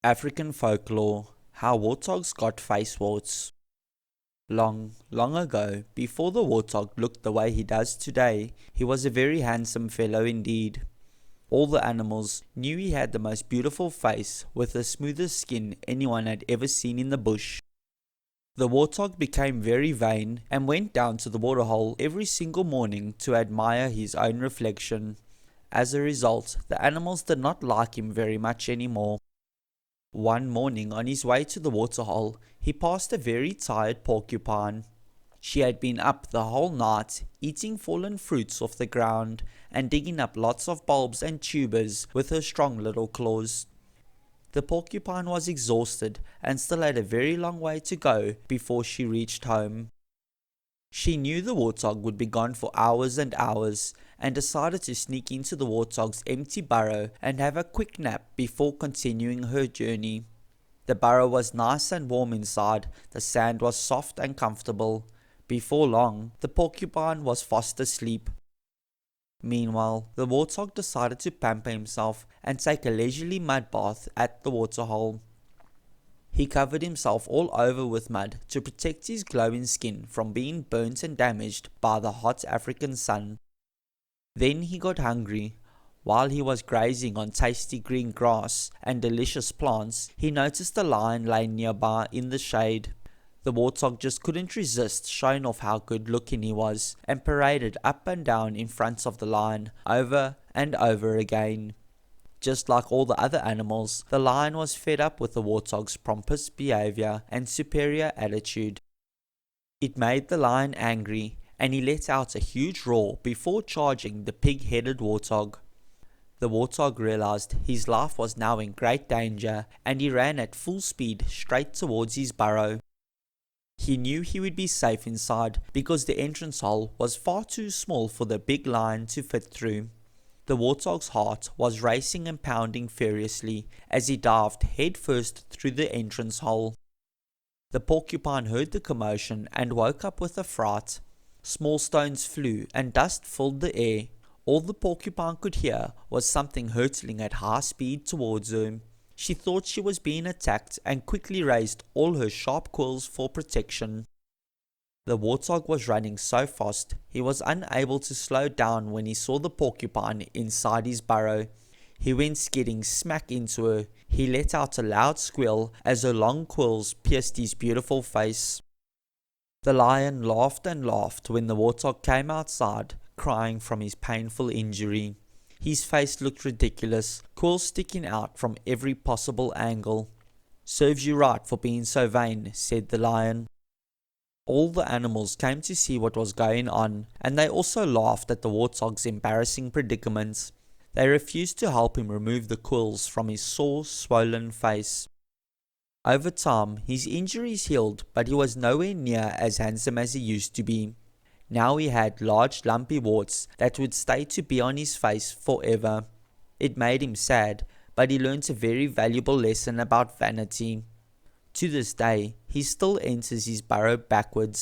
African Folklore, How Warthogs Got Face Warts. Long, long ago, before the warthog looked the way he does today, he was a very handsome fellow indeed. All the animals knew he had the most beautiful face with the smoothest skin anyone had ever seen in the bush. The warthog became very vain and went down to the waterhole every single morning to admire his own reflection. As a result, the animals did not like him very much anymore. One morning on his way to the waterhole, he passed a very tired porcupine. She had been up the whole night, eating fallen fruits off the ground and digging up lots of bulbs and tubers with her strong little claws. The porcupine was exhausted and still had a very long way to go before she reached home. She knew the warthog would be gone for hours and hours, and decided to sneak into the warthog's empty burrow and have a quick nap before continuing her journey. The burrow was nice and warm inside, the sand was soft and comfortable. Before long, the porcupine was fast asleep. Meanwhile, the warthog decided to pamper himself and take a leisurely mud bath at the waterhole. He covered himself all over with mud to protect his glowing skin from being burnt and damaged by the hot African sun. Then he got hungry. While he was grazing on tasty green grass and delicious plants, he noticed a lion lying nearby in the shade. The warthog just couldn't resist showing off how good looking he was and paraded up and down in front of the lion over and over again. Just like all the other animals, the lion was fed up with the warthog's pompous behavior and superior attitude. It made the lion angry, and he let out a huge roar before charging the pig-headed warthog. The warthog realized his life was now in great danger, and he ran at full speed straight towards his burrow. He knew he would be safe inside because the entrance hole was far too small for the big lion to fit through. The warthog's heart was racing and pounding furiously as he dived headfirst through the entrance hole. The porcupine heard the commotion and woke up with a fright. Small stones flew and dust filled the air. All the porcupine could hear was something hurtling at high speed towards her. She thought she was being attacked and quickly raised all her sharp quills for protection. The warthog was running so fast, he was unable to slow down when he saw the porcupine inside his burrow. He went skidding smack into her. He let out a loud squeal as her long quills pierced his beautiful face. The lion laughed and laughed when the warthog came outside, crying from his painful injury. His face looked ridiculous, quills sticking out from every possible angle. "Serves you right for being so vain," said the lion. All the animals came to see what was going on, and they also laughed at the warthog's embarrassing predicament. They refused to help him remove the quills from his sore, swollen face. Over time, his injuries healed, but he was nowhere near as handsome as he used to be. Now he had large lumpy warts that would stay to be on his face forever. It made him sad, but he learnt a very valuable lesson about vanity. To this day, he still enters his burrow backwards.